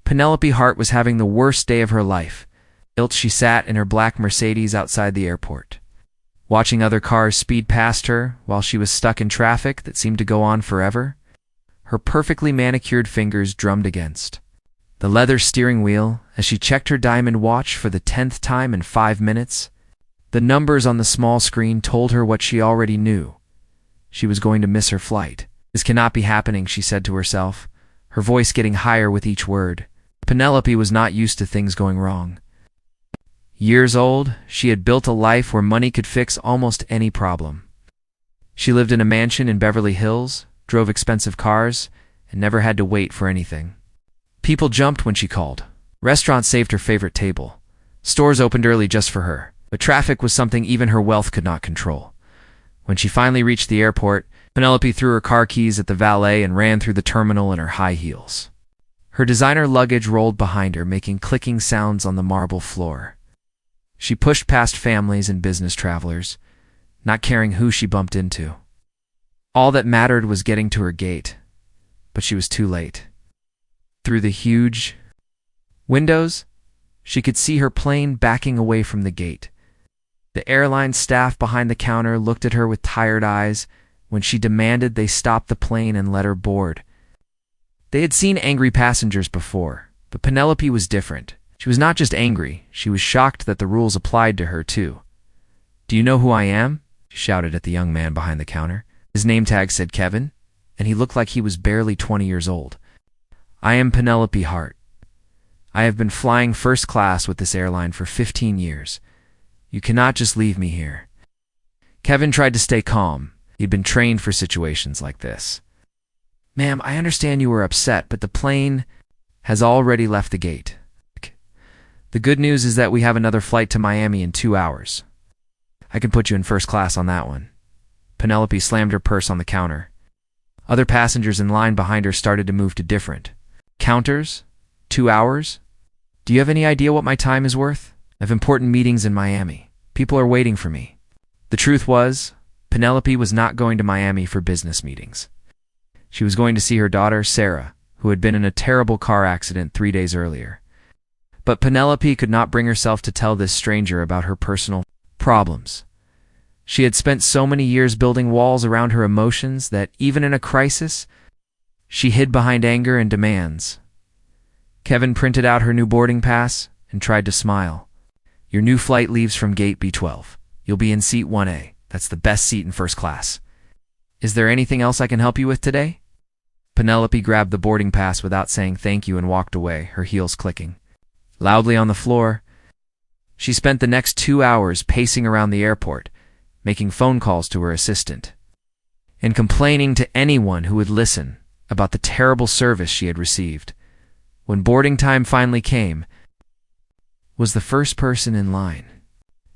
Penelope Hart was having the worst day of her life. She sat in her black Mercedes outside the airport, watching other cars speed past her while she was stuck in traffic that seemed to go on forever. Her perfectly manicured fingers drummed against the leather steering wheel as she checked her diamond watch for the 10th time in 5 minutes. The numbers on the small screen told her what she already knew. She was going to miss her flight. "This cannot be happening," she said to herself, her voice getting higher with each word. Penelope was not used to things going wrong. Years old, she had built a life where money could fix almost any problem. She lived in a mansion in Beverly Hills, drove expensive cars, and never had to wait for anything. People jumped when she called. Restaurants saved her favorite table. Stores opened early just for her. But traffic was something even her wealth could not control. When she finally reached the airport, Penelope threw her car keys at the valet and ran through the terminal in her high heels. Her designer luggage rolled behind her, making clicking sounds on the marble floor. She pushed past families and business travelers, not caring who she bumped into. All that mattered was getting to her gate, but she was too late. Through the huge windows, she could see her plane backing away from the gate. The airline staff behind the counter looked at her with tired eyes when she demanded they stop the plane and let her board. They had seen angry passengers before, but Penelope was different. She was not just angry, she was shocked that the rules applied to her too. "Do you know who I am?" she shouted at the young man behind the counter. His name tag said Kevin, and he looked like he was barely 20 years old. "I am Penelope Hart. I have been flying first class with this airline for 15 years. You cannot just leave me here." Kevin tried to stay calm. He'd been trained for situations like this. "Ma'am, I understand you were upset, but the plane has already left the gate. The good news is that we have another flight to Miami in 2 hours. I can put you in first class on that one." Penelope slammed her purse on the counter. Other passengers in line behind her started to move to different counters. 2 hours? "Do you have any idea what my time is worth? I have important meetings in Miami. People are waiting for me." The truth was, Penelope was not going to Miami for business meetings. She was going to see her daughter, Sarah, who had been in a terrible car accident 3 days earlier. But Penelope could not bring herself to tell this stranger about her personal problems. She had spent so many years building walls around her emotions that, even in a crisis, she hid behind anger and demands. Kevin printed out her new boarding pass and tried to smile. "Your new flight leaves from gate B12. You'll be in seat 1A. That's the best seat in first class. Is there anything else I can help you with today?" Penelope grabbed the boarding pass without saying thank you and walked away, her heels clicking loudly on the floor. She spent the next 2 hours pacing around the airport, making phone calls to her assistant, and complaining to anyone who would listen about the terrible service she had received. When boarding time finally came, was the first person in line.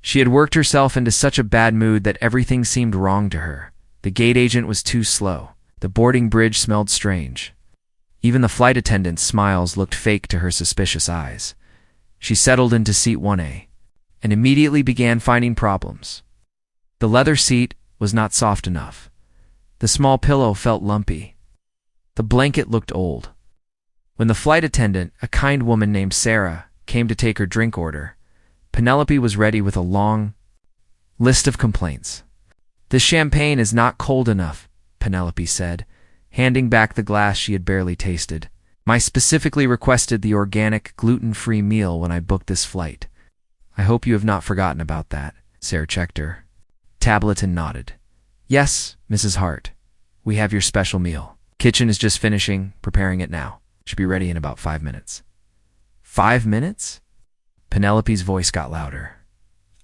She had worked herself into such a bad mood that everything seemed wrong to her. The gate agent was too slow. The boarding bridge smelled strange. Even the flight attendant's smiles looked fake to her suspicious eyes. She settled into seat 1A and immediately began finding problems. The leather seat was not soft enough. The small pillow felt lumpy. The blanket looked old. When the flight attendant, a kind woman named Sarah, came to take her drink order, Penelope was ready with a long list of complaints. "This champagne is not cold enough," Penelope said, handing back the glass she had barely tasted. "I specifically requested the organic, gluten-free meal when I booked this flight. I hope you have not forgotten about that." Sarah checked her tablet and nodded. "Yes, Mrs. Hart. We have your special meal. Kitchen is just finishing, preparing it now. Should be ready in about 5 minutes." 5 minutes? Penelope's voice got louder.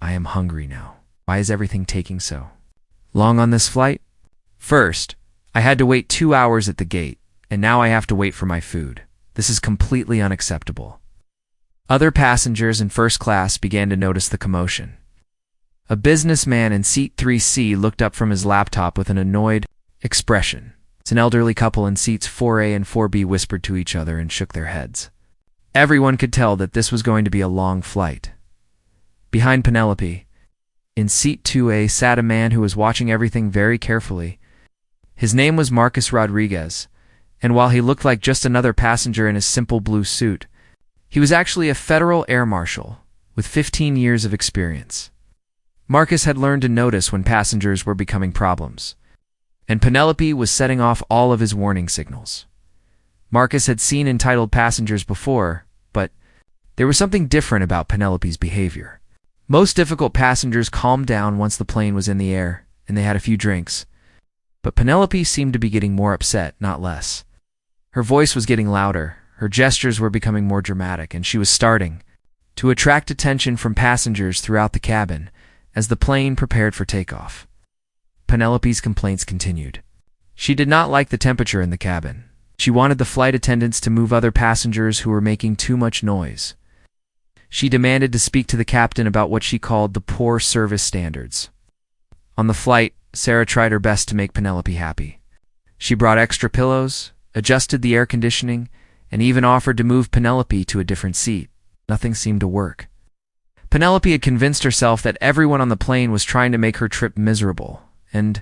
"I am hungry now. Why is everything taking so long on this flight? First, I had to wait 2 hours at the gate, and now I have to wait for my food. This is completely unacceptable." Other passengers in first class began to notice the commotion. A businessman in seat 3C looked up from his laptop with an annoyed expression. An elderly couple in seats 4A and 4B whispered to each other and shook their heads. Everyone could tell that this was going to be a long flight. Behind Penelope, in seat 2A, sat a man who was watching everything very carefully. His name was Marcus Rodriguez, and while he looked like just another passenger in a simple blue suit, He was actually a federal air marshal with 15 years of experience. Marcus had learned to notice when passengers were becoming problems, and Penelope was setting off all of his warning signals. Marcus had seen entitled passengers before, but there was something different about Penelope's behavior. Most difficult passengers calmed down once the plane was in the air and they had a few drinks, but Penelope seemed to be getting more upset, not less. Her voice was getting louder, her gestures were becoming more dramatic, and she was starting to attract attention from passengers throughout the cabin as the plane prepared for takeoff. Penelope's complaints continued. She did not like the temperature in the cabin. She wanted the flight attendants to move other passengers who were making too much noise. She demanded to speak to the captain about what she called the poor service standards. On the flight, Sarah tried her best to make Penelope happy. She brought extra pillows, adjusted the air conditioning, and even offered to move Penelope to a different seat. Nothing seemed to work. Penelope had convinced herself that everyone on the plane was trying to make her trip miserable, and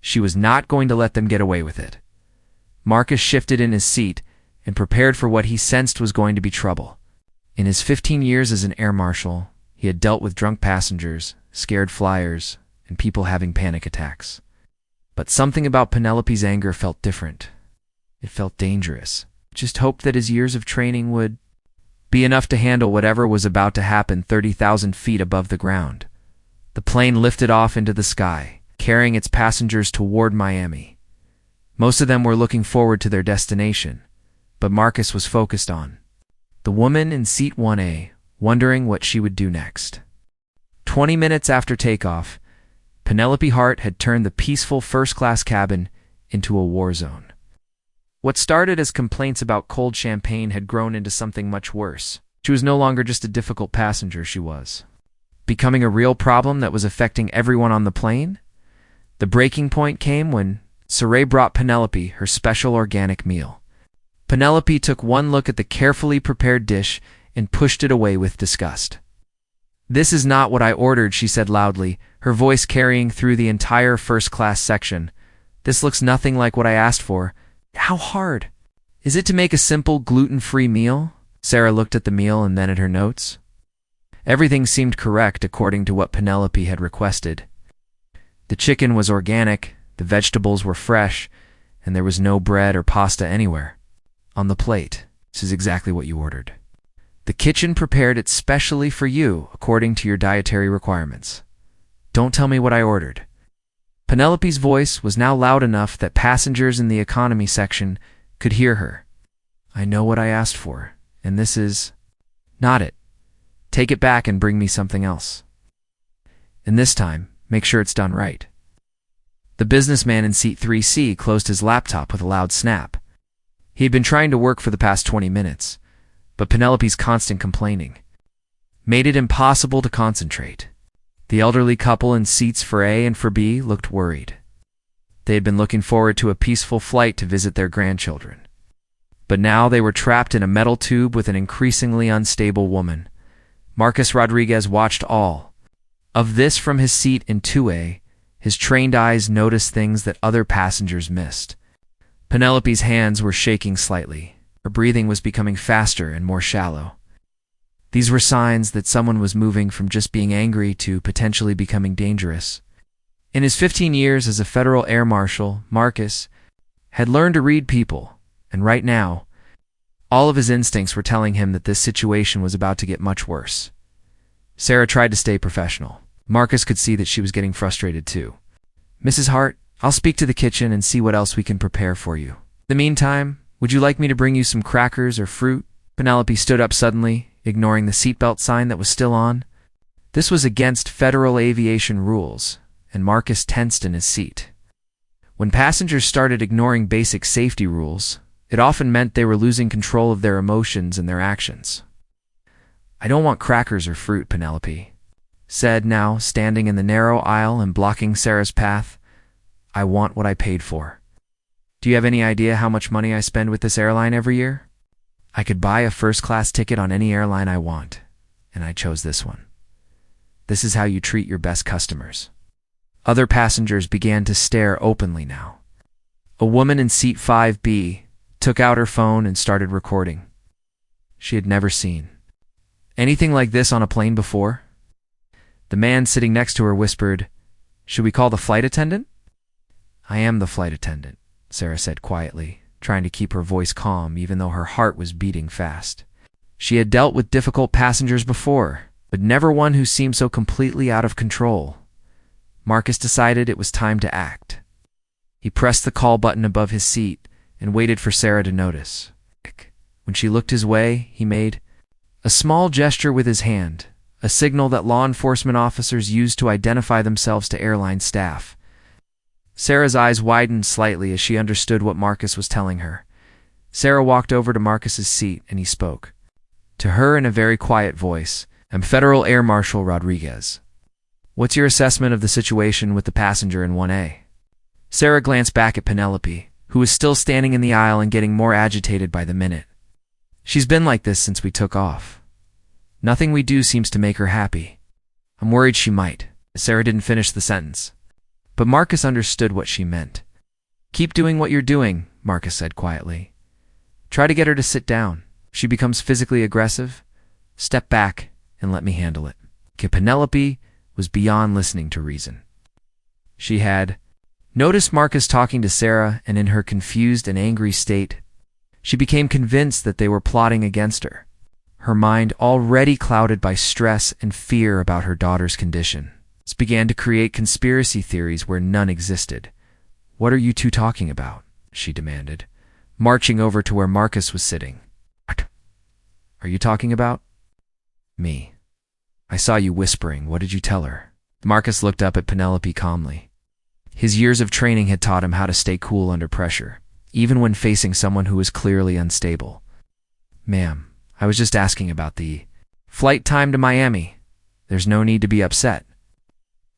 she was not going to let them get away with it. Marcus shifted in his seat and prepared for what he sensed was going to be trouble. In his 15 years as an air marshal, he had dealt with drunk passengers, scared flyers, and people having panic attacks. But something about Penelope's anger felt different. It felt dangerous. Just hoped that his years of training would be enough to handle whatever was about to happen 30,000 feet above the ground. The plane lifted off into the sky, carrying its passengers toward Miami. Most of them were looking forward to their destination, but Marcus was focused on the woman in seat 1A, wondering what she would do next. 20 minutes after takeoff, Penelope Hart had turned the peaceful first-class cabin into a war zone. What started as complaints about cold champagne had grown into something much worse. She was no longer just a difficult passenger, she was becoming a real problem that was affecting everyone on the plane. The breaking point came when Sarah brought Penelope her special organic meal. Penelope took one look at the carefully prepared dish and pushed it away with disgust. "This is not what I ordered," she said loudly, her voice carrying through the entire first-class section. "This looks nothing like what I asked for. How hard? Is it to make a simple gluten-free meal?" Sarah looked at the meal and then at her notes. Everything seemed correct according to what Penelope had requested. The chicken was organic, the vegetables were fresh, and there was no bread or pasta anywhere on the plate. "This is exactly what you ordered. The kitchen prepared it specially for you according to your dietary requirements. Don't tell me what I ordered." Penelope's voice was now loud enough that passengers in the economy section could hear her. "I know what I asked for, and this is not it. Take it back and bring me something else. And this time, make sure it's done right." The businessman in seat 3C closed his laptop with a loud snap. He had been trying to work for the past 20 minutes, but Penelope's constant complaining made it impossible to concentrate. The elderly couple in seats for A and for B looked worried. They had been looking forward to a peaceful flight to visit their grandchildren. But now they were trapped in a metal tube with an increasingly unstable woman. Marcus Rodriguez watched all of this from his seat in 2A. His trained eyes noticed things that other passengers missed. Penelope's hands were shaking slightly. Her breathing was becoming faster and more shallow. These were signs that someone was moving from just being angry to potentially becoming dangerous. In his 15 years as a federal air marshal, Marcus had learned to read people, and right now, all of his instincts were telling him that this situation was about to get much worse. Sarah tried to stay professional. Marcus could see that she was getting frustrated too. "Mrs. Hart, I'll speak to the kitchen and see what else we can prepare for you. In the meantime, would you like me to bring you some crackers or fruit?" Penelope stood up suddenly, ignoring the seatbelt sign that was still on. This was against federal aviation rules, and Marcus tensed in his seat. When passengers started ignoring basic safety rules, it often meant they were losing control of their emotions and their actions. "I don't want crackers or fruit," Penelope said, now standing in the narrow aisle and blocking Sarah's path. "I want what I paid for. Do you have any idea how much money I spend with this airline every year? I could buy a first-class ticket on any airline I want, and I chose this one. This is how you treat your best customers." Other passengers began to stare openly now. A woman in seat 5B took out her phone and started recording. She she had never seen. Anything like this on a plane before? The man sitting next to her whispered, "Should we call the flight attendant?" "I am the flight attendant," Sarah said quietly, trying to keep her voice calm even though her heart was beating fast. She had dealt with difficult passengers before, but never one who seemed so completely out of control. Marcus decided it was time to act. He pressed the call button above his seat and waited for Sarah to notice. When she looked his way, he made a small gesture with his hand, a signal that law enforcement officers use to identify themselves to airline staff. Sarah's eyes widened slightly as she understood what Marcus was telling her. Sarah walked over to Marcus's seat and he spoke. To her in a very quiet voice, "I'm Federal Air Marshal Rodriguez. What's your assessment of the situation with the passenger in 1A? Sarah glanced back at Penelope, who was still standing in the aisle and getting more agitated by the minute. She's been like this since we took off. Nothing we do seems to make her happy. I'm worried she might." Sarah didn't finish the sentence, but Marcus understood what she meant. "Keep doing what you're doing," Marcus said quietly. "Try to get her to sit down. If she becomes physically aggressive, step back and let me handle it." Penelope was beyond listening to reason. She had noticed Marcus talking to Sarah, and in her confused and angry state, she became convinced that they were plotting against her. Her mind, already clouded by stress and fear about her daughter's condition, began to create conspiracy theories where none existed. "What are you two talking about?" she demanded, marching over to where Marcus was sitting. "What are you talking about?" "Me. I saw you whispering. What did you tell her?" Marcus looked up at Penelope calmly. His years of training had taught him how to stay cool under pressure, even when facing someone who was clearly unstable. "Ma'am, I was just asking about the flight time to Miami. There's no need to be upset."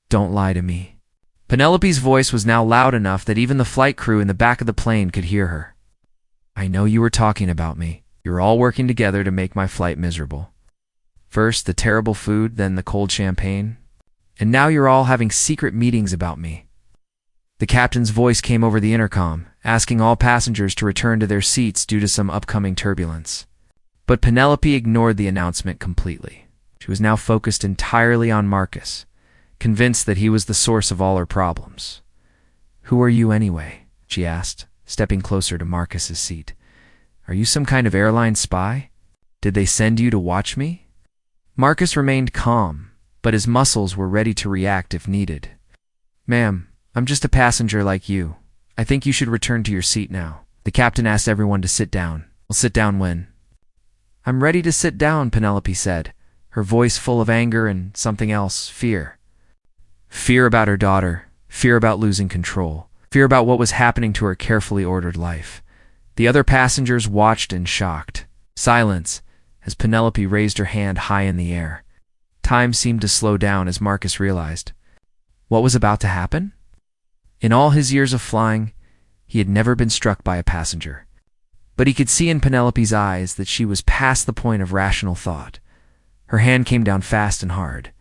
"Don't lie to me." Penelope's voice was now loud enough that even the flight crew in the back of the plane could hear her. "I know you were talking about me. You're all working together to make my flight miserable. First the terrible food, then the cold champagne. And now you're all having secret meetings about me." The captain's voice came over the intercom, asking all passengers to return to their seats due to some upcoming turbulence. But Penelope ignored the announcement completely. She was now focused entirely on Marcus, convinced that he was the source of all her problems. "Who are you anyway?" she asked, stepping closer to Marcus's seat. "Are you some kind of airline spy? Did they send you to watch me?" Marcus remained calm, but his muscles were ready to react if needed. "Ma'am, I'm just a passenger like you. I think you should return to your seat now." The captain asked everyone to sit down. "We'll sit down when?" "I'm ready to sit down," Penelope said, her voice full of anger and something else, fear. Fear about her daughter, fear about losing control, fear about what was happening to her carefully ordered life. The other passengers watched in shocked silence as Penelope raised her hand high in the air. Time seemed to slow down as Marcus realized what was about to happen. In all his years of flying, he had never been struck by a passenger. But he could see in Penelope's eyes that she was past the point of rational thought. Her hand came down fast and hard,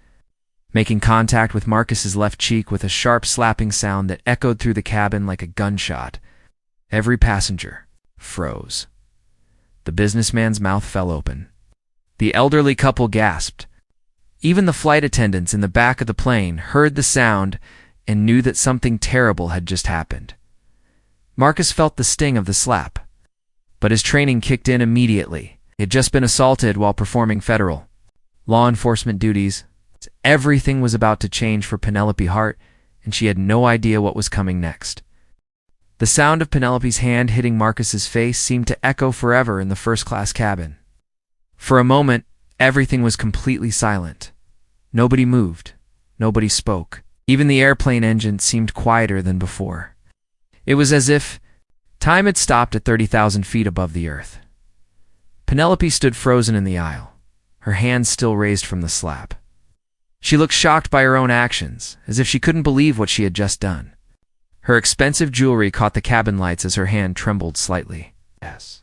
making contact with Marcus's left cheek with a sharp slapping sound that echoed through the cabin like a gunshot. Every passenger froze. The businessman's mouth fell open. The elderly couple gasped. Even the flight attendants in the back of the plane heard the sound and knew that something terrible had just happened. Marcus felt the sting of the slap, but his training kicked in immediately. He had just been assaulted while performing federal law enforcement duties. Everything was about to change for Penelope Hart, and she had no idea what was coming next. The sound of Penelope's hand hitting Marcus's face seemed to echo forever in the first-class cabin. For a moment, everything was completely silent. Nobody moved. Nobody spoke. Even the airplane engine seemed quieter than before. It was as if time had stopped at 30,000 feet above the earth. Penelope stood frozen in the aisle, her hands still raised from the slap. She looked shocked by her own actions, as if she couldn't believe what she had just done. Her expensive jewelry caught the cabin lights as her hand trembled slightly. Yes.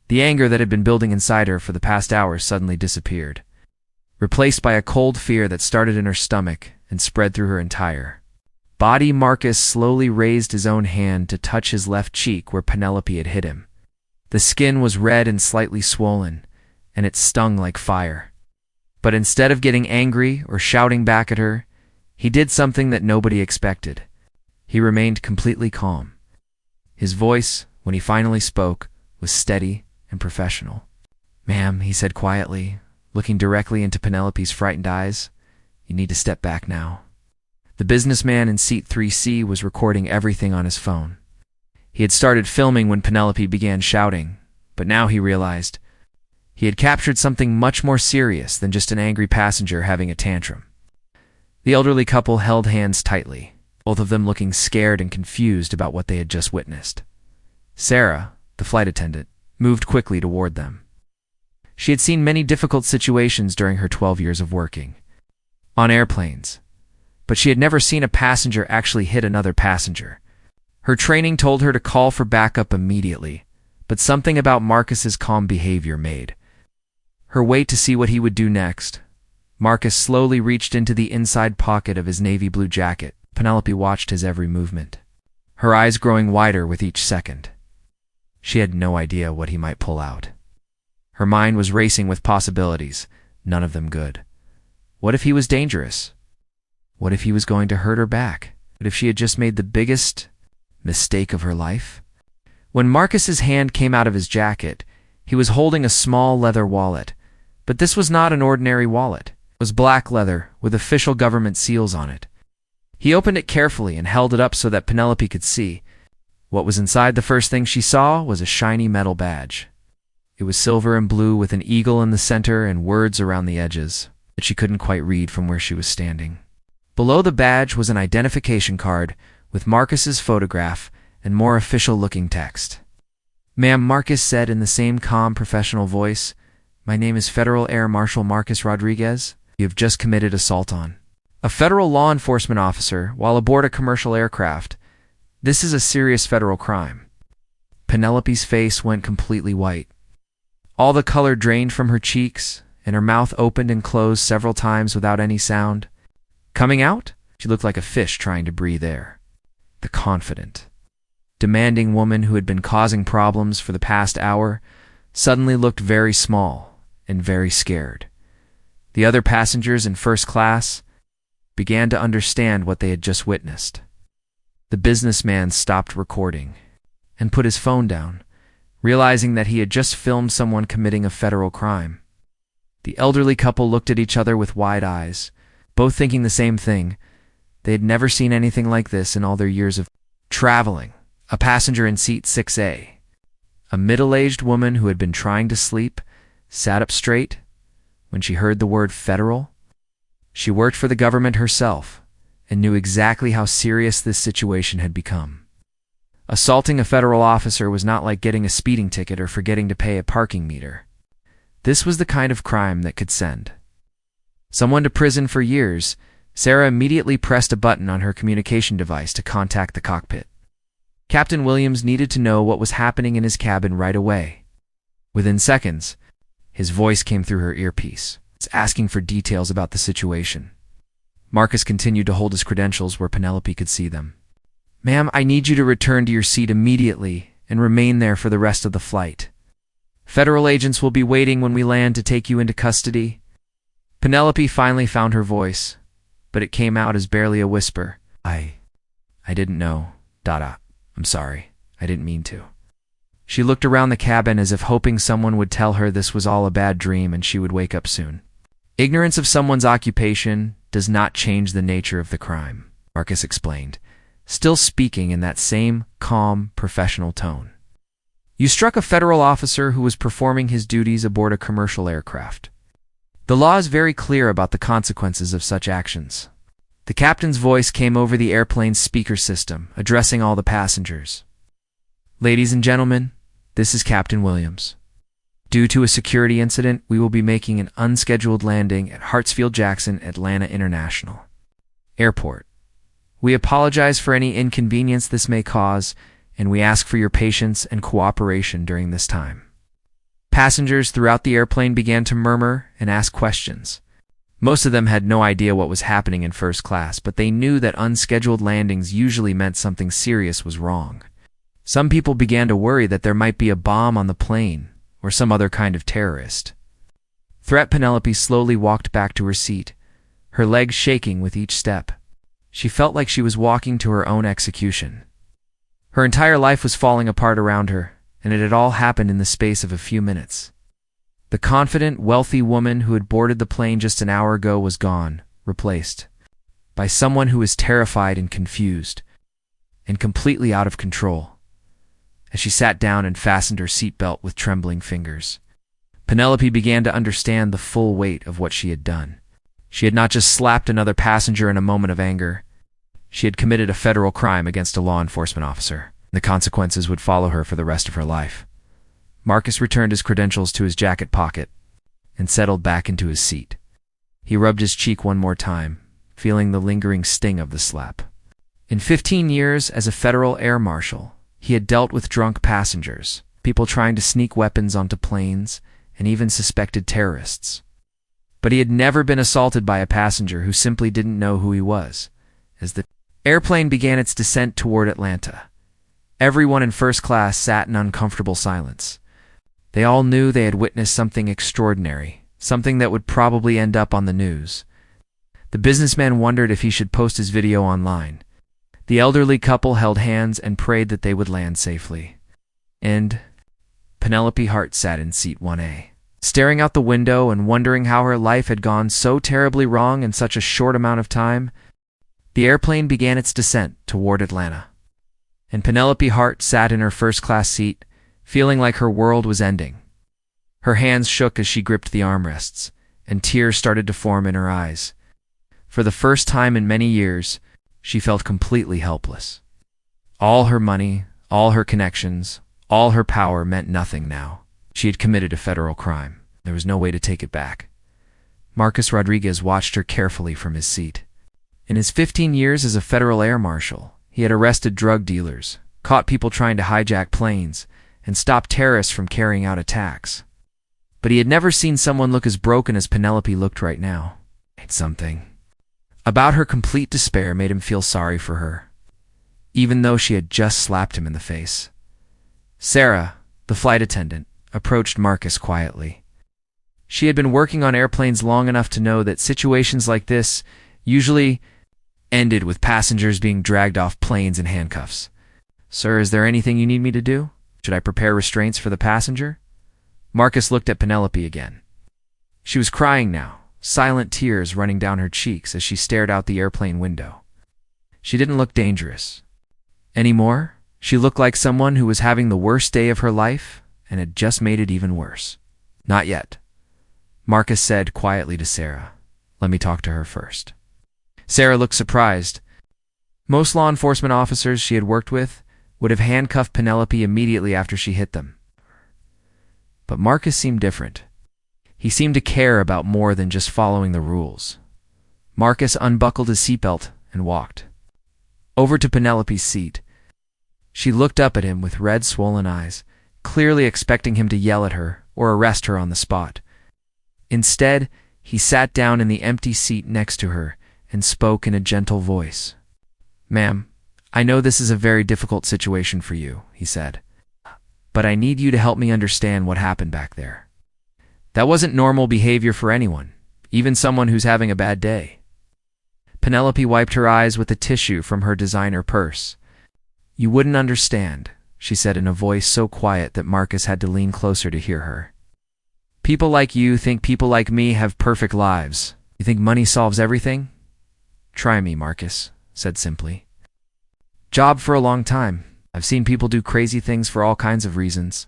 The anger that had been building inside her for the past hour suddenly disappeared, replaced by a cold fear that started in her stomach and spread through her entire body. Marcus slowly raised his own hand to touch his left cheek where Penelope had hit him. The skin was red and slightly swollen, and it stung like fire. But instead of getting angry or shouting back at her, he did something that nobody expected. He remained completely calm. His voice, when he finally spoke, was steady and professional. "Ma'am," he said quietly, looking directly into Penelope's frightened eyes, "you need to step back now." The businessman in seat 3C was recording everything on his phone. He had started filming when Penelope began shouting, but now he realized he had captured something much more serious than just an angry passenger having a tantrum. The elderly couple held hands tightly, both of them looking scared and confused about what they had just witnessed. Sarah, the flight attendant, moved quickly toward them. She had seen many difficult situations during her 12 years of working on airplanes, but she had never seen a passenger actually hit another passenger. Her training told her to call for backup immediately, but something about Marcus's calm behavior made her wait to see what he would do next. Marcus slowly reached into the inside pocket of his navy blue jacket. Penelope watched his every movement, her eyes growing wider with each second. She had no idea what he might pull out. Her mind was racing with possibilities, none of them good. What if he was dangerous? What if he was going to hurt her back? What if she had just made the biggest mistake of her life? When Marcus's hand came out of his jacket, he was holding a small leather wallet. But this was not an ordinary wallet. It was black leather with official government seals on it. He opened it carefully and held it up so that Penelope could see. What was inside the first thing she saw was a shiny metal badge. It was silver and blue with an eagle in the center and words around the edges that she couldn't quite read from where she was standing. Below the badge was an identification card with Marcus's photograph and more official-looking text. "Ma'am," Marcus said in the same calm, professional voice, "my name is Federal Air Marshal Marcus Rodriguez. You have just committed assault on a federal law enforcement officer while aboard a commercial aircraft. This is a serious federal crime." Penelope's face went completely white. All the color drained from her cheeks, and her mouth opened and closed several times without any sound. Coming out, she looked like a fish trying to breathe air. The confident, demanding woman who had been causing problems for the past hour suddenly looked very small and very scared. The other passengers in first class began to understand what they had just witnessed. The businessman stopped recording and put his phone down, realizing that he had just filmed someone committing a federal crime. The elderly couple looked at each other with wide eyes, both thinking the same thing. They had never seen anything like this in all their years of traveling. A passenger in seat 6A, a middle-aged woman who had been trying to sleep, sat up straight when she heard the word federal. She worked for the government herself and knew exactly how serious this situation had become. Assaulting a federal officer was not like getting a speeding ticket or forgetting to pay a parking meter. This was the kind of crime that could send someone to prison for years. Sarah immediately pressed a button on her communication device to contact the cockpit. Captain Williams needed to know what was happening in his cabin right away. Within seconds, his voice came through her earpiece, asking for details about the situation. Marcus continued to hold his credentials where Penelope could see them. "Ma'am, I need you to return to your seat immediately and remain there for the rest of the flight. Federal agents will be waiting when we land to take you into custody." Penelope finally found her voice, but it came out as barely a whisper. I didn't know. I'm sorry. I didn't mean to." She looked around the cabin as if hoping someone would tell her this was all a bad dream and she would wake up soon. "Ignorance of someone's occupation does not change the nature of the crime," Marcus explained, still speaking in that same calm, professional tone. "You struck a federal officer who was performing his duties aboard a commercial aircraft. The law is very clear about the consequences of such actions." The captain's voice came over the airplane's speaker system, addressing all the passengers. "Ladies and gentlemen, this is Captain Williams. Due to a security incident, we will be making an unscheduled landing at Hartsfield-Jackson Atlanta International Airport. We apologize for any inconvenience this may cause, and we ask for your patience and cooperation during this time." Passengers throughout the airplane began to murmur and ask questions. Most of them had no idea what was happening in first class, but they knew that unscheduled landings usually meant something serious was wrong. Some people began to worry that there might be a bomb on the plane or some other kind of terrorist. threat, Penelope slowly walked back to her seat, her legs shaking with each step. She felt like she was walking to her own execution. Her entire life was falling apart around her, and it had all happened in the space of a few minutes. The confident, wealthy woman who had boarded the plane just an hour ago was gone, replaced by someone who was terrified and confused, and completely out of control. As she sat down and fastened her seatbelt with trembling fingers, Penelope began to understand the full weight of what she had done. She had not just slapped another passenger in a moment of anger. She had committed a federal crime against a law enforcement officer. The consequences would follow her for the rest of her life. Marcus returned his credentials to his jacket pocket and settled back into his seat. He rubbed his cheek one more time, feeling the lingering sting of the slap. In 15 years as a federal air marshal, he had dealt with drunk passengers, people trying to sneak weapons onto planes, and even suspected terrorists. But he had never been assaulted by a passenger who simply didn't know who he was. As the airplane began its descent toward Atlanta, everyone in first class sat in uncomfortable silence. They all knew they had witnessed something extraordinary, something that would probably end up on the news. The businessman wondered if he should post his video online. The elderly couple held hands and prayed that they would land safely. And Penelope Hart sat in seat 1A, staring out the window and wondering how her life had gone so terribly wrong in such a short amount of time. The airplane began its descent toward Atlanta, and Penelope Hart sat in her first-class seat, feeling like her world was ending. Her hands shook as she gripped the armrests, and tears started to form in her eyes. For the first time in many years, she felt completely helpless. All her money, all her connections, all her power meant nothing now. She had committed a federal crime. There was no way to take it back. Marcus Rodriguez watched her carefully from his seat. In his 15 years as a federal air marshal, he had arrested drug dealers, caught people trying to hijack planes, and stopped terrorists from carrying out attacks. But he had never seen someone look as broken as Penelope looked right now. Something about her complete despair made him feel sorry for her, even though she had just slapped him in the face. Sarah, the flight attendant, approached Marcus quietly. She had been working on airplanes long enough to know that situations like this usually ended with passengers being dragged off planes in handcuffs. "Sir, is there anything you need me to do? Should I prepare restraints for the passenger?" Marcus looked at Penelope again. She was crying now, silent tears running down her cheeks as she stared out the airplane window. She didn't look dangerous anymore. She looked like someone who was having the worst day of her life and had just made it even worse. "Not yet," Marcus said quietly to Sarah. "Let me talk to her first." Sarah looked surprised. Most law enforcement officers she had worked with would have handcuffed Penelope immediately after she hit them. But Marcus seemed different. He seemed to care about more than just following the rules. Marcus unbuckled his seatbelt and walked over to Penelope's seat. She looked up at him with red, swollen eyes, clearly expecting him to yell at her or arrest her on the spot. Instead, he sat down in the empty seat next to her and spoke in a gentle voice. "Ma'am, I know this is a very difficult situation for you," he said, "but I need you to help me understand what happened back there. That wasn't normal behavior for anyone, even someone who's having a bad day." Penelope wiped her eyes with a tissue from her designer purse. "You wouldn't understand," she said in a voice so quiet that Marcus had to lean closer to hear her. "People like you think people like me have perfect lives. You think money solves everything? Try me," Marcus said simply. "Job for a long time. I've seen people do crazy things for all kinds of reasons.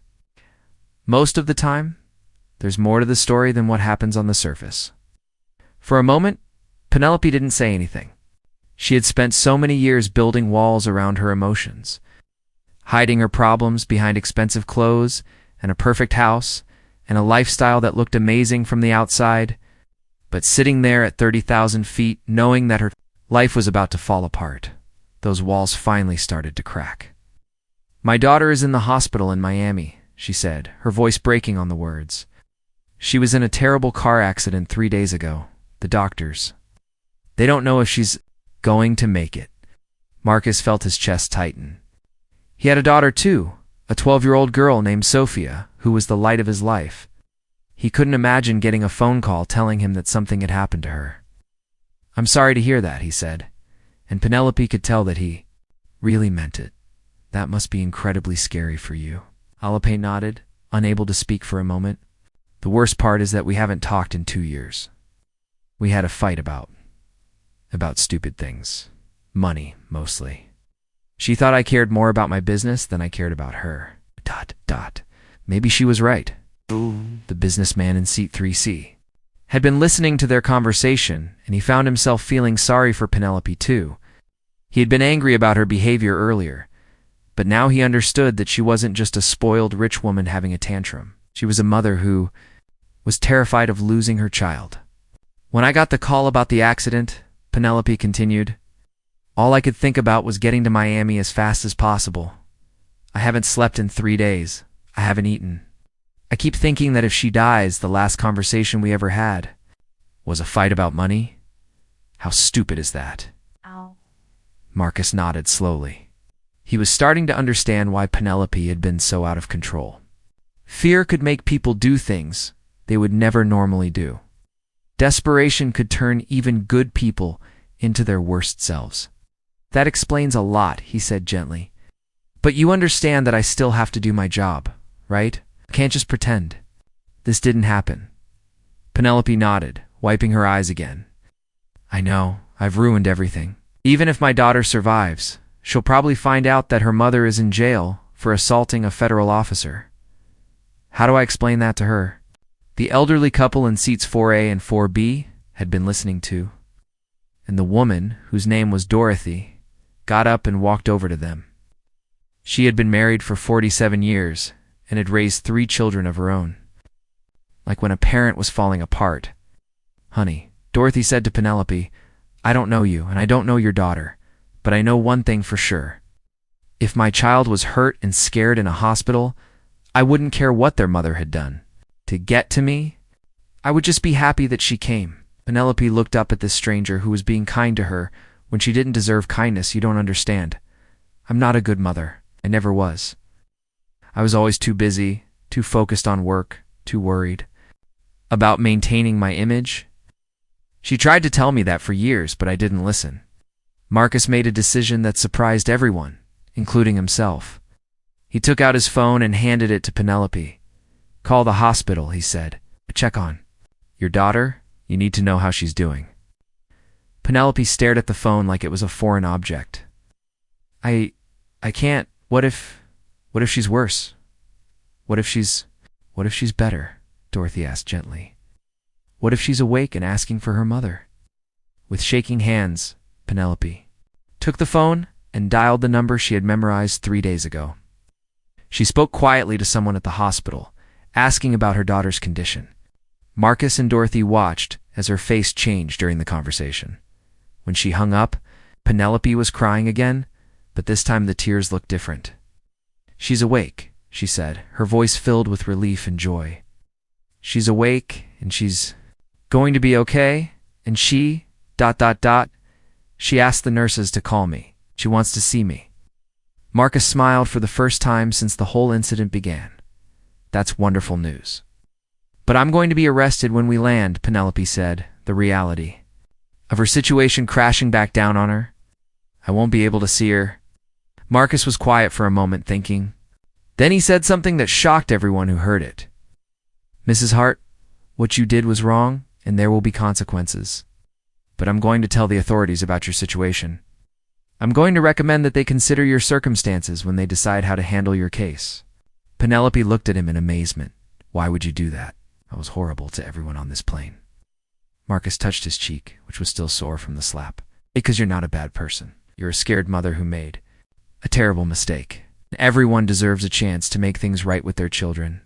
Most of the time, there's more to the story than what happens on the surface." For a moment, Penelope didn't say anything. She had spent so many years building walls around her emotions, hiding her problems behind expensive clothes and a perfect house and a lifestyle that looked amazing from the outside, but sitting there at 30,000 feet, knowing that her life was about to fall apart, those walls finally started to crack. "My daughter is in the hospital in Miami," she said, her voice breaking on the words. "She was in a terrible car accident 3 days ago. The doctors, they don't know if she's going to make it." Marcus felt his chest tighten. He had a daughter too, a 12-year-old girl named Sophia, who was the light of his life. He couldn't imagine getting a phone call telling him that something had happened to her. "I'm sorry to hear that," he said, and Penelope could tell that he really meant it. "That must be incredibly scary for you." Penelope nodded, unable to speak for a moment. "The worst part is that we haven't talked in 2 years. We had a fight about stupid things. Money, mostly. She thought I cared more about my business than I cared about her. ... Maybe she was right." The businessman in seat 3C had been listening to their conversation, and he found himself feeling sorry for Penelope too. He had been angry about her behavior earlier, but now he understood that she wasn't just a spoiled rich woman having a tantrum. She was a mother who was terrified of losing her child. "When I got the call about the accident," Penelope continued, "all I could think about was getting to Miami as fast as possible. I haven't slept in 3 days. I haven't eaten. I keep thinking that if she dies, the last conversation we ever had was a fight about money. How stupid is that?" Ow. Marcus nodded slowly. He was starting to understand why Penelope had been so out of control. Fear could make people do things they would never normally do. Desperation could turn even good people into their worst selves. "That explains a lot," he said gently. "But you understand that I still have to do my job, right? I can't just pretend. This didn't happen." Penelope nodded, wiping her eyes again. "I know, I've ruined everything. Even if my daughter survives, she'll probably find out that her mother is in jail for assaulting a federal officer. How do I explain that to her?" The elderly couple in seats 4A and 4B had been listening too, and the woman, whose name was Dorothy, got up and walked over to them. She had been married for 47 years and had raised 3 children of her own. Like when a parent was falling apart. "Honey," Dorothy said to Penelope, "I don't know you and I don't know your daughter, but I know one thing for sure. If my child was hurt and scared in a hospital, I wouldn't care what their mother had done. To get to me, I would just be happy that she came." Penelope looked up at this stranger who was being kind to her when she didn't deserve kindness. "You don't understand. I'm not a good mother. I never was. I was always too busy, too focused on work, too worried about maintaining my image. She tried to tell me that for years, but I didn't listen." Marcus made a decision that surprised everyone, including himself. He took out his phone and handed it to Penelope. "Call the hospital," he said. "Check on your daughter. You need to know how she's doing." Penelope stared at the phone like it was a foreign object. I can't. What if she's worse? What if she's better?" Dorothy asked gently. "What if she's awake and asking for her mother?" With shaking hands, Penelope took the phone and dialed the number she had memorized 3 days ago. She spoke quietly to someone at the hospital, asking about her daughter's condition. Marcus and Dorothy watched as her face changed during the conversation. When she hung up, Penelope was crying again, but this time the tears looked different. "She's awake," she said, her voice filled with relief and joy. "She's awake, and she's going to be okay, and she... She asked the nurses to call me. She wants to see me." Marcus smiled for the first time since the whole incident began. "That's wonderful news." "But I'm going to be arrested when we land," Penelope said, the reality of her situation crashing back down on her. "I won't be able to see her." Marcus was quiet for a moment, thinking. Then he said something that shocked everyone who heard it. "Mrs. Hart, what you did was wrong, and there will be consequences. But I'm going to tell the authorities about your situation. I'm going to recommend that they consider your circumstances when they decide how to handle your case." Penelope looked at him in amazement. "Why would you do that? I was horrible to everyone on this plane." Marcus touched his cheek, which was still sore from the slap. "Because you're not a bad person. You're a scared mother who made a terrible mistake. Everyone deserves a chance to make things right with their children."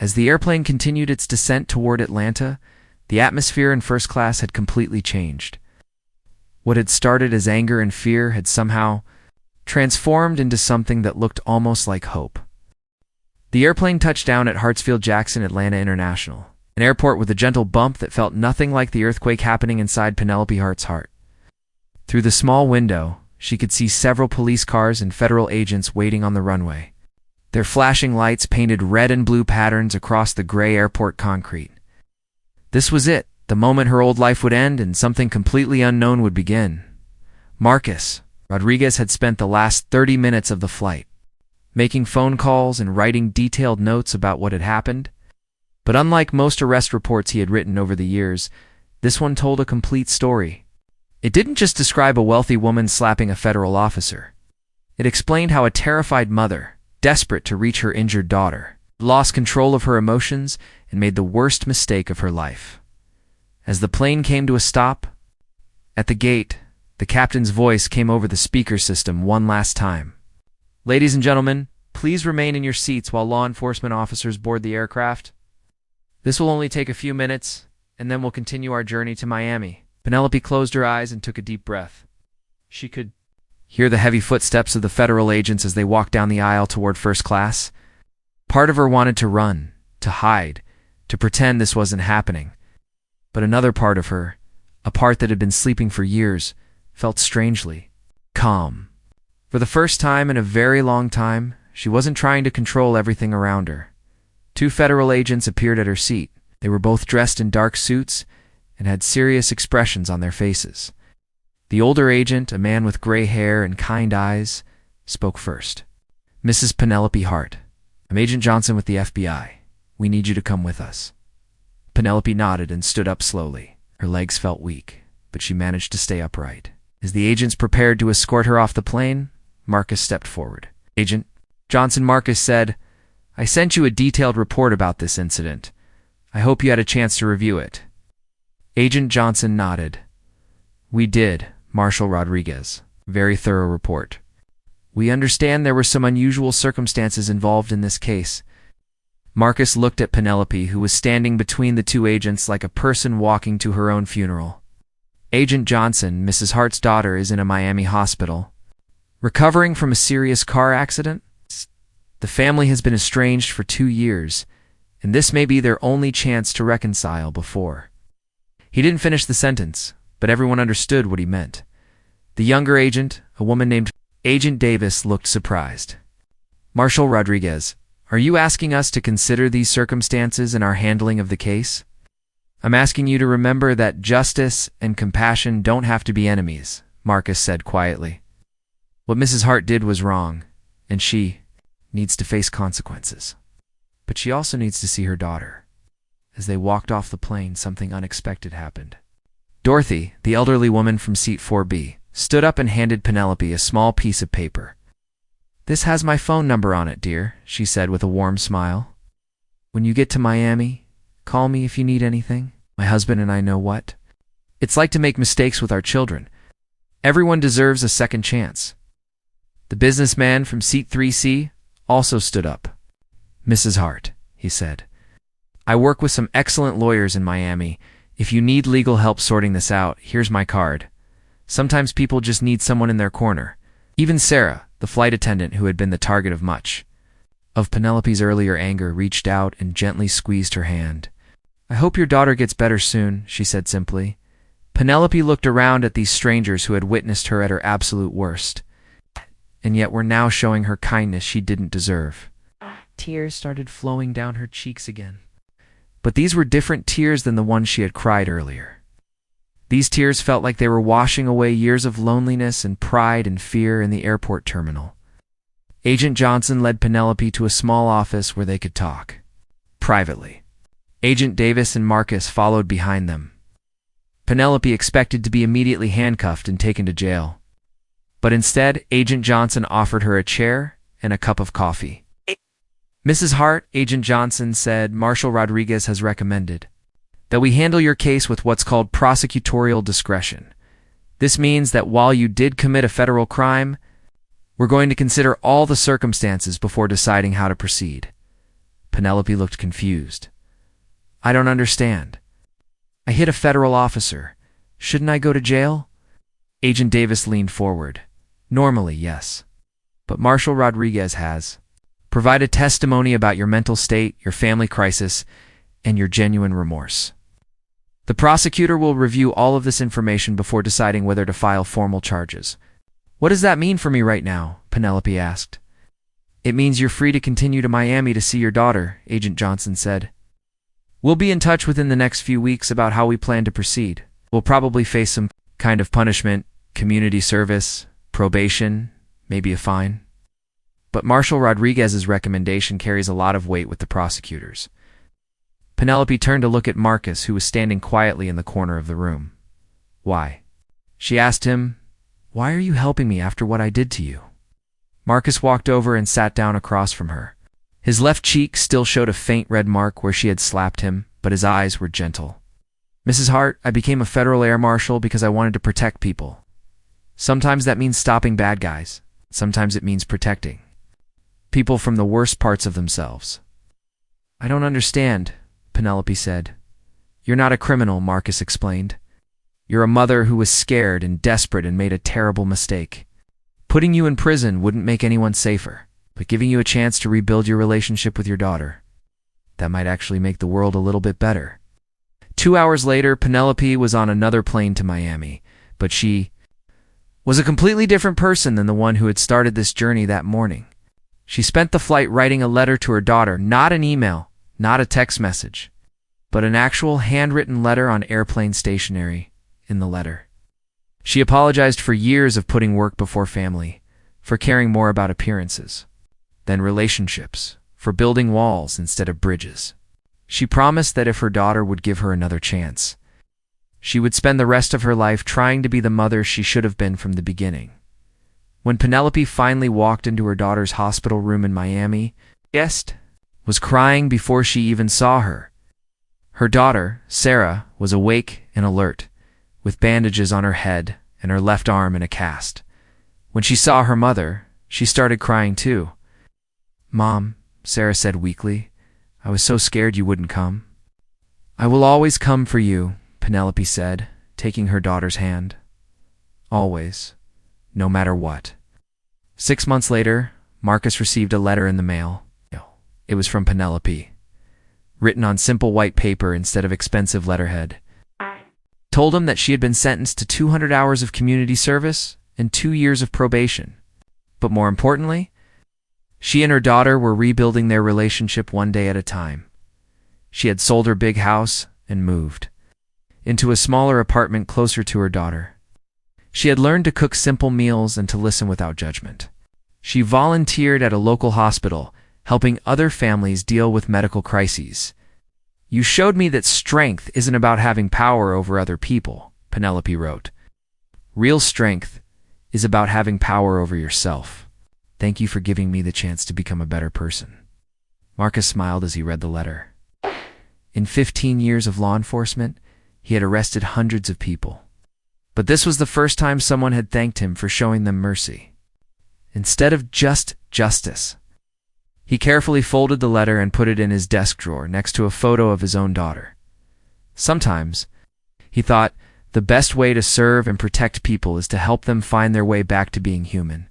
As the airplane continued its descent toward Atlanta, the atmosphere in first class had completely changed. What had started as anger and fear had somehow transformed into something that looked almost like hope. The airplane touched down at Hartsfield-Jackson Atlanta International, an airport with a gentle bump that felt nothing like the earthquake happening inside Penelope Hart's heart. Through the small window, she could see several police cars and federal agents waiting on the runway. Their flashing lights painted red and blue patterns across the gray airport concrete. This was it, the moment her old life would end and something completely unknown would begin. Marcus Rodriguez had spent the last 30 minutes of the flight, making phone calls and writing detailed notes about what had happened. But unlike most arrest reports he had written over the years, this one told a complete story. It didn't just describe a wealthy woman slapping a federal officer. It explained how a terrified mother, desperate to reach her injured daughter, lost control of her emotions and made the worst mistake of her life. As the plane came to a stop, at the gate, the captain's voice came over the speaker system one last time. "Ladies and gentlemen, please remain in your seats while law enforcement officers board the aircraft. This will only take a few minutes, and then we'll continue our journey to Miami." Penelope closed her eyes and took a deep breath. She could hear the heavy footsteps of the federal agents as they walked down the aisle toward first class. Part of her wanted to run, to hide, to pretend this wasn't happening. But another part of her, a part that had been sleeping for years, felt strangely calm. For the first time in a very long time, she wasn't trying to control everything around her. Two federal agents appeared at her seat. They were both dressed in dark suits and had serious expressions on their faces. The older agent, a man with gray hair and kind eyes, spoke first. "Mrs. Penelope Hart, I'm Agent Johnson with the FBI. We need you to come with us." Penelope nodded and stood up slowly. Her legs felt weak, but she managed to stay upright. As the agents prepared to escort her off the plane, Marcus stepped forward. "Agent Johnson," Marcus said, "I sent you a detailed report about this incident. I hope you had a chance to review it." Agent Johnson nodded. "We did, Marshal Rodriguez. Very thorough report. We understand there were some unusual circumstances involved in this case." Marcus looked at Penelope, who was standing between the two agents like a person walking to her own funeral. "Agent Johnson, Mrs. Hart's daughter is in a Miami hospital, recovering from a serious car accident. The family has been estranged for 2 years, and this may be their only chance to reconcile before." He didn't finish the sentence, but everyone understood what he meant. The younger agent, a woman named Agent Davis, looked surprised. "Marshal Rodriguez, are you asking us to consider these circumstances in our handling of the case?" "I'm asking you to remember that justice and compassion don't have to be enemies," Marcus said quietly. "What Mrs. Hart did was wrong, and she needs to face consequences. But she also needs to see her daughter." As they walked off the plane, something unexpected happened. Dorothy, the elderly woman from seat 4B, stood up and handed Penelope a small piece of paper. "This has my phone number on it, dear," she said with a warm smile. "When you get to Miami, call me if you need anything. My husband and I know what it's like to make mistakes with our children. Everyone deserves a second chance." The businessman from seat 3C also stood up. "Mrs. Hart," he said, "I work with some excellent lawyers in Miami. If you need legal help sorting this out, here's my card. Sometimes people just need someone in their corner." Even Sarah, the flight attendant who had been the target of much of Penelope's earlier anger, reached out and gently squeezed her hand. "I hope your daughter gets better soon," she said simply. Penelope looked around at these strangers who had witnessed her at her absolute worst, and yet were now showing her kindness she didn't deserve. Tears started flowing down her cheeks again. But these were different tears than the ones she had cried earlier. These tears felt like they were washing away years of loneliness and pride and fear in the airport terminal. Agent Johnson led Penelope to a small office where they could talk privately. Agent Davis and Marcus followed behind them. Penelope expected to be immediately handcuffed and taken to jail. But instead, Agent Johnson offered her a chair and a cup of coffee. "Mrs. Hart," Agent Johnson said, "Marshal Rodriguez has recommended that we handle your case with what's called prosecutorial discretion. This means that while you did commit a federal crime, we're going to consider all the circumstances before deciding how to proceed." Penelope looked confused. "I don't understand. I hit a federal officer. Shouldn't I go to jail?" Agent Davis leaned forward. "Normally, yes. But Marshal Rodriguez has provided testimony about your mental state, your family crisis, and your genuine remorse. The prosecutor will review all of this information before deciding whether to file formal charges." "What does that mean for me right now?" Penelope asked. It means you're free to continue to Miami to see your daughter, Agent Johnson said. We'll be in touch within the next few weeks about how we plan to proceed. We'll probably face some kind of punishment, community service, probation, maybe a fine. But Marshal Rodriguez's recommendation carries a lot of weight with the prosecutors. Penelope turned to look at Marcus, who was standing quietly in the corner of the room. Why? She asked him, "Why are you helping me after what I did to you?" Marcus walked over and sat down across from her. His left cheek still showed a faint red mark where she had slapped him, but his eyes were gentle. "Mrs. Hart, I became a federal air marshal because I wanted to protect people. Sometimes that means stopping bad guys. Sometimes it means protecting people from the worst parts of themselves." "I don't understand," Penelope said. "You're not a criminal," Marcus explained. "You're a mother who was scared and desperate and made a terrible mistake. Putting you in prison wouldn't make anyone safer, but giving you a chance to rebuild your relationship with your daughter, that might actually make the world a little bit better." 2 hours later, Penelope was on another plane to Miami, but she was a completely different person than the one who had started this journey that morning. She spent the flight writing a letter to her daughter, not an email, not a text message, but an actual handwritten letter on airplane stationery. In the letter, she apologized for years of putting work before family, for caring more about appearances than relationships, for building walls instead of bridges. She promised that if her daughter would give her another chance, she would spend the rest of her life trying to be the mother she should have been from the beginning. When Penelope finally walked into her daughter's hospital room in Miami, guest was crying before she even saw her. Her daughter, Sarah, was awake and alert, with bandages on her head and her left arm in a cast. When she saw her mother, she started crying too. "Mom," Sarah said weakly, "I was so scared you wouldn't come." "I will always come for you," Penelope said, taking her daughter's hand. "Always, no matter what." 6 months later, Marcus received a letter in the mail. It was from Penelope, written on simple white paper instead of expensive letterhead. Told him that she had been sentenced to 200 hours of community service and 2 years of probation. But more importantly, she and her daughter were rebuilding their relationship one day at a time. She had sold her big house and moved into a smaller apartment closer to her daughter. She had learned to cook simple meals and to listen without judgment. She volunteered at a local hospital, helping other families deal with medical crises. "You showed me that strength isn't about having power over other people," Penelope wrote. "Real strength is about having power over yourself. Thank you for giving me the chance to become a better person." Marcus smiled as he read the letter. In 15 years of law enforcement, he had arrested hundreds of people. But this was the first time someone had thanked him for showing them mercy, instead of just justice. He carefully folded the letter and put it in his desk drawer next to a photo of his own daughter. Sometimes, he thought, the best way to serve and protect people is to help them find their way back to being human.